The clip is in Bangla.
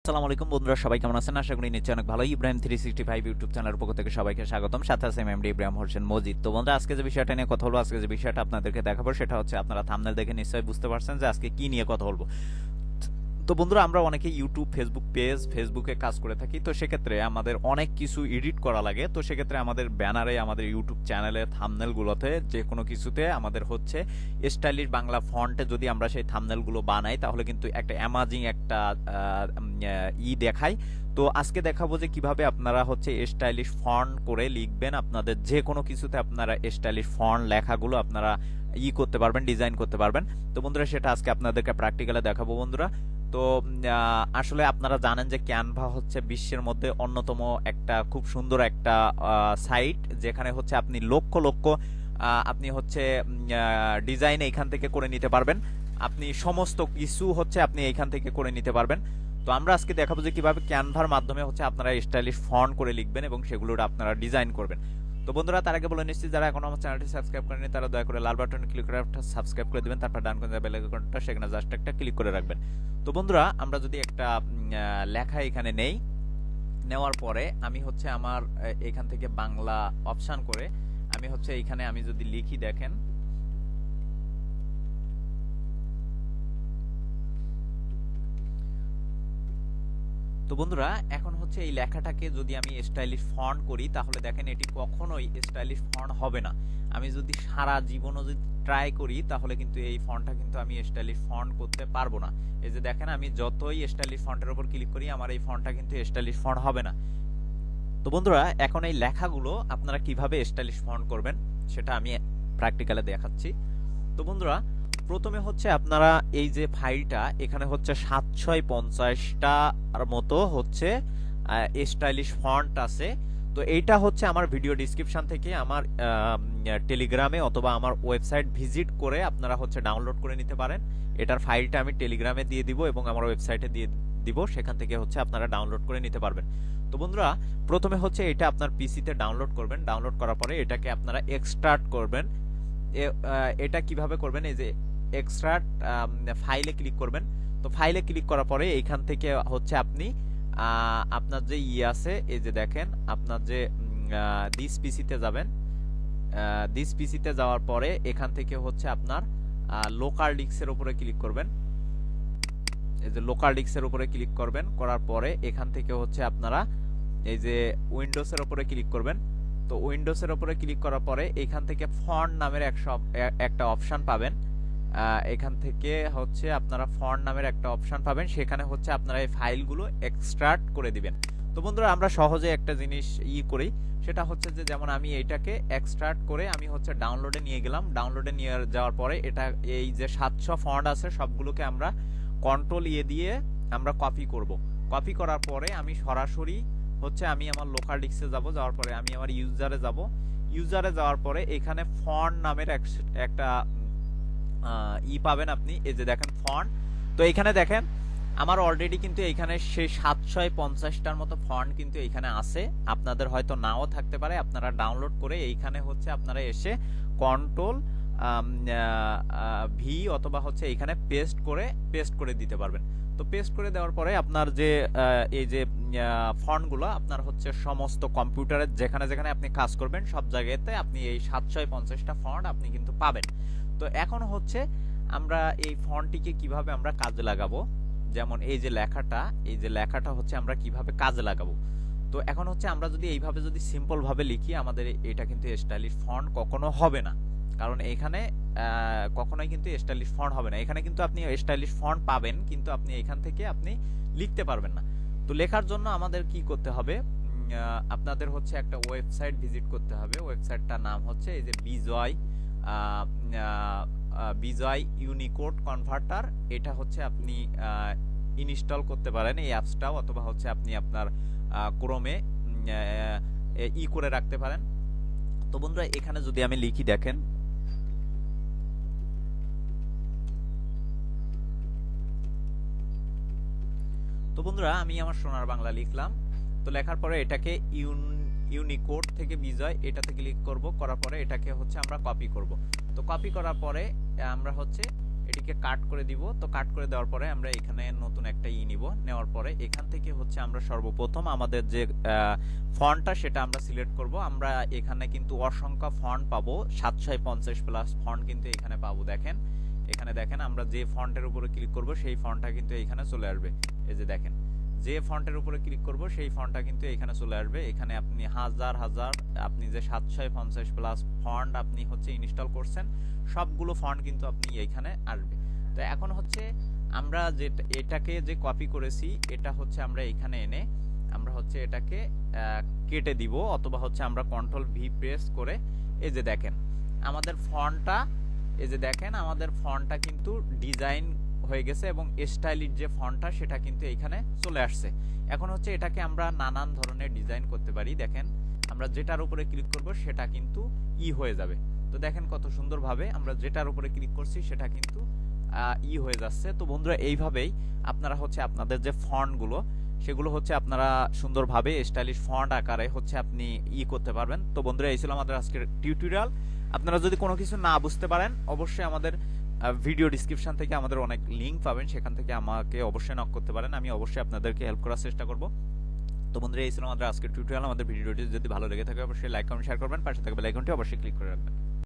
আসসালামু আলাইকুম বন্ধুরা, সবাই কেমন আছেন? আশা করি নিশ্চয়ই অনেক ভালো। ইব্রাহিম 365 ইউটিউব চ্যানেলের পক্ষ থেকে সবাইকে স্বাগতম। সাথে আছে এমডি ইব্রাহিম হোসেন মজিদ। তো বন্ধুরা, আজকে যে বিষয়টা নিয়ে কথা বলবো, আজকে যে বিষয়টা আপনাদেরকে দেখাবো, সেটা হচ্ছে আপনারা থাম্বনেল দেখে নিশ্চয়ই বুঝতে পারছেন যে আজকে কি নিয়ে কথা বলবো। তো বন্ধুরা, আমরা অনেকে ইউটিউব, ফেসবুক পেজ, ফেসবুকে কাজ করে থাকি। তো সেক্ষেত্রে আমাদের অনেক কিছু এডিট করা লাগে। তো সেক্ষেত্রে আমাদের ব্যানারে, আমাদের ইউটিউব চ্যানেলে, থাম্বনেলগুলোতে, যে কোনো কিছুতে আমাদের হচ্ছে স্টাইলিশ বাংলা ফন্টে যদি আমরা সেই থাম্বনেলগুলো বানাই, তাহলে কিন্তু একটা অ্যামাজিং একটা দেখায়। তো আজকে দেখাবো যে কিভাবে আপনারা হচ্ছে স্টাইলিশ ফন্ট করে লিখবেন। আপনাদের যে কোনো কিছুতে আপনারা স্টাইলিশ ফন্ট লেখাগুলো আপনারা করতে পারবেন, ডিজাইন করতে পারবেন। তো বন্ধুরা, সেটা আজকে আপনাদেরকে প্র্যাকটিক্যালে দেখাবো বন্ধুরা। তো আসলে আপনারা জানেন যে ক্যানভা হচ্ছে বিশ্বের মধ্যে অন্যতম একটা খুব সুন্দর একটা সাইট, যেখানে হচ্ছে আপনি লক্ষ লক্ষ আপনি হচ্ছে ডিজাইন এইখান থেকে করে নিতে পারবেন। আপনি সমস্ত কিছু হচ্ছে আপনি এইখান থেকে করে নিতে পারবেন। তো আমরা আজকে দেখাবো যে কিভাবে ক্যানভার মাধ্যমে হচ্ছে আপনারা স্টাইলিশ ফন্ট করে লিখবেন এবং সেগুলোর আপনারা ডিজাইন করবেন। তো বন্ধুরা, তার আগে বলে নিচ্ছি, যারা এখনো আমার চ্যানেলটি সাবস্ক্রাইব করেনি তারা দয়া করে লাল বাটনে ক্লিক করে সাবস্ক্রাইব করে দিবেন। তারপর ডান কোণে বেল আইকনটা, সেখানে জাস্ট একটা ক্লিক করে রাখবেন। তো বন্ধুরা, আমরা যদি একটা লেখা এখানে নেই, নেওয়ার পরে আমি হচ্ছে আমার এখান থেকে বাংলা অপশন করে আমি হচ্ছে এখানে আমি যদি লিখি, দেখেন তো বন্ধুরা, এখন হচ্ছে এই লেখাটাকে যদি আমি স্টাইলিশ ফন্ট করি, তাহলে দেখেন এটি কখনোই স্টাইলিশ ফন্ট হবে না। আমি যদি সারা জীবনও যদি ট্রাই করি, তাহলে কিন্তু এই ফন্টটা কিন্তু আমি স্টাইলিশ ফন্ট করতে পারবো না। এই যে দেখেন, আমি যতই স্টাইলিশ ফন্টের উপর ক্লিক করি, আমার এই ফন্টটা কিন্তু স্টাইলিশ ফন্ট হবে না। তো বন্ধুরা, এখন এই লেখাগুলো আপনারা কিভাবে স্টাইলিশ ফন্ট করবেন সেটা আমি প্র্যাকটিক্যালে দেখাচ্ছি। তো বন্ধুরা, প্রথমে হচ্ছে আপনারা এই যে ফাইলটা, এখানে হচ্ছে 750টার মতো হচ্ছে স্টাইলিশ ফন্ট আছে। তো এইটা হচ্ছে আমার ভিডিও ডিসক্রিপশন থেকে আমার টেলিগ্রামে অথবা আমার ওয়েবসাইট ভিজিট করে আপনারা হচ্ছে ডাউনলোড করে নিতে পারেন। এটার ফাইলটা আমি টেলিগ্রামে দিয়ে দিব এবং আমার ওয়েবসাইটে দিয়ে দিব, সেখান থেকে হচ্ছে আপনারা ডাউনলোড করে নিতে পারবেন। তো বন্ধুরা, প্রথমে হচ্ছে এটা আপনার পিসিতে ডাউনলোড করবেন। ডাউনলোড করার পরে এটাকে আপনারা এক্সট্রাক্ট করবেন। এটা কিভাবে করবেন, এই যে এক্সট্রাক্ট ফাইলে ক্লিক করবেন। তো ফাইলে ক্লিক করার পরে এইখান থেকে হচ্ছে আপনি আপনার যে আছে, এই যে দেখেন, আপনার যে দিস পিসিতে যাবেন। দিস পিসিতে যাওয়ার পরে এখান থেকে হচ্ছে আপনার লোকাল ডিস্কের উপরে ক্লিক করবেন। এই যে লোকাল ডিস্কের উপরে ক্লিক করবেন, করার পরে এখান থেকে হচ্ছে আপনারা এই যে উইন্ডোজের উপরে ক্লিক করবেন। তো উইন্ডোজের উপরে ক্লিক করার পরে এখান থেকে ফন্ট নামের একটা অপশন পাবেন। এখান থেকে হচ্ছে আপনারা ফন্ট নামের একটা অপশন পাবেন, সেখানে হচ্ছে আপনারা এই ফাইলগুলো এক্সট্রাক্ট করে দিবেন। তো বন্ধুরা, আমরা সহজে একটা জিনিস করি, সেটা হচ্ছে যে যেমন আমি এইটাকে এক্সট্রাক্ট করে আমি হচ্ছে ডাউনলোডে নিয়ে গেলাম। ডাউনলোডে নিয়ে যাওয়ার পরে এটা এই যে 700 ফন্ট আছে সবগুলোকে আমরা কন্ট্রোল দিয়ে আমরা কপি করব। কপি করার পরে আমি সরাসরি হচ্ছে আমি আমার লোকাল ডিস্কে যাব। যাওয়ার পরে আমি আমার ইউজারে যাব। ইউজারে যাওয়ার পরে এখানে ফন্ট নামের একটা পাবেন আপনি, এই যে দেখেন ফন্ট। তো এখানে দেখেন আমার অলরেডি কিন্তু এইখানে সেই 750টার মতো ফন্ট কিন্তু এইখানে আছে। আপনাদের হয়তো নাও থাকতে পারে। আপনারা ডাউনলোড করে এইখানে হচ্ছে আপনারা এসে কন্ট্রোল ভি অথবা হচ্ছে এইখানে পেস্ট করে দিতে পারবেন। তো পেস্ট করে দেওয়ার পরে আপনার যে এই যে ফন্টগুলো আপনার হচ্ছে সমস্ত কম্পিউটারের যেখানে যেখানে আপনি কাজ করবেন সব জায়গাতে আপনি এই 750টা ফন্ট আপনি কিন্তু পাবেন। তো এখন হচ্ছে আমরা এই ফন্টটিকে কিভাবে আমরা কাজে লাগাবো, যেমন এই যে লেখাটা হচ্ছে আমরা কিভাবে কাজে লাগাবো। তো এখন হচ্ছে আমরা যদি এইভাবে যদি সিম্পল ভাবে লিখি, আমাদের এটা কিন্তু স্টাইলিশ ফন্ট কখনো হবে না। কারণ এখানে কখনোই কিন্তু স্টাইলিশ ফন্ট হবে না। এখানে কিন্তু আপনি স্টাইলিশ ফন্ট পাবেন, কিন্তু আপনি এখান থেকে আপনি লিখতে পারবেন না। তো লেখার জন্য আমাদের কি করতে হবে, আপনাদের হচ্ছে একটা ওয়েবসাইট ভিজিট করতে হবে। ওয়েবসাইটটার নাম হচ্ছে এই যে বিজয় ইউনিকোড কনভার্টার। এটা হচ্ছে আপনি ইনস্টল করতে পারেন এই অ্যাপসটাও, অথবা হচ্ছে আপনি আপনার ক্রোমে করে রাখতে পারেন। তো বন্ধুরা, এখানে যদি আমি লিখি, দেখেন তো বন্ধুরা, আমি আমার সোনার বাংলা লিখলাম। তো লেখার পরে এটাকে ইউনিকোড থেকে বিজয় এটাতে ক্লিক করব। করার পরে এটাকে হচ্ছে আমরা কপি করব। তো কপি করার পরে আমরা হচ্ছে এটিকে কাট করে দিব। তো কাট করে দেওয়ার পরে আমরা এখানে নতুন একটা নিব, নেওয়ার পরে এখান থেকে হচ্ছে আমরা সর্বপ্রথম আমাদের যে ফন্টটা সেটা আমরা সিলেক্ট করব। আমরা এখানে কিন্তু অসংখ্য ফন্ট পাবো, 750 প্লাস ফন্ট কিন্তু এখানে পাবো। দেখেন এখানে দেখেন আমরা যে ফন্টের উপরে ক্লিক করব সেই ফন্টটা কিন্তু এখানে চলে আসবে। এই যে দেখেন যে ফন্টের উপরে ক্লিক করব সেই ফন্টটা কিন্তু এখানে চলে আসবে। এখানে আপনি হাজার হাজার আপনি যে 750 প্লাস ফন্ট আপনি হচ্ছে ইনস্টল করছেন সবগুলো ফন্ট কিন্তু আপনি এইখানে আসবে। তো এখন হচ্ছে আমরা যে এটাকে যে কপি করেছি এটা হচ্ছে আমরা এখানে এনে আমরা হচ্ছে এটাকে কেটে দিব, অথবা হচ্ছে আমরা কন্ট্রোল ভি প্রেস করে এই যে দেখেন আমাদের ফন্টটা, এই যে দেখেন আমাদের ফন্টটা কিন্তু ডিজাইন হয়ে গেছে এবং স্টাইলিশ যে ফন্টটা সেটা কিন্তু এইখানে চলে আসছে। এখন হচ্ছে এটাকে আমরা নানান ধরনের ডিজাইন করতে পারি। দেখেন আমরা যেটার উপরে ক্লিক করব সেটা কিন্তু হয়ে যাবে। তো দেখেন কত সুন্দরভাবে আমরা যেটার উপরে ক্লিক করছি সেটা কিন্তু হয়ে যাচ্ছে। তো বন্ধুরা এইভাবেই আপনারা হচ্ছে আপনাদের যে ফন্টগুলো সেগুলো হচ্ছে আপনারা সুন্দরভাবে স্টাইলিশ ফন্ট আকারে হচ্ছে আপনি করতে পারবেন। তো বন্ধুরা এই ছিল আমাদের আজকের টিউটোরিয়াল। আপনারা যদি কোনো কিছু না বুঝতে পারেন অবশ্যই আমাদের ভিডিও ডেসক্রিপশন থেকে আমাদের অনেক লিঙ্ক পাবেন, সেখান থেকে আমাকে অবশ্যই নক করতে পারেন, আমি অবশ্যই আপনাদেরকে হেল্প করার চেষ্টা করব। তো বন্ধুরা এই ছিল আমাদের আজকের টিউটোরিয়াল। আমাদের ভিডিওটি যদি ভালো লেগে থাকে অবশ্যই লাইক কমেন্ট শেয়ার করবেন, পাশে থাকা বেল আইকনটি অবশ্যই ক্লিক করে রাখবেন।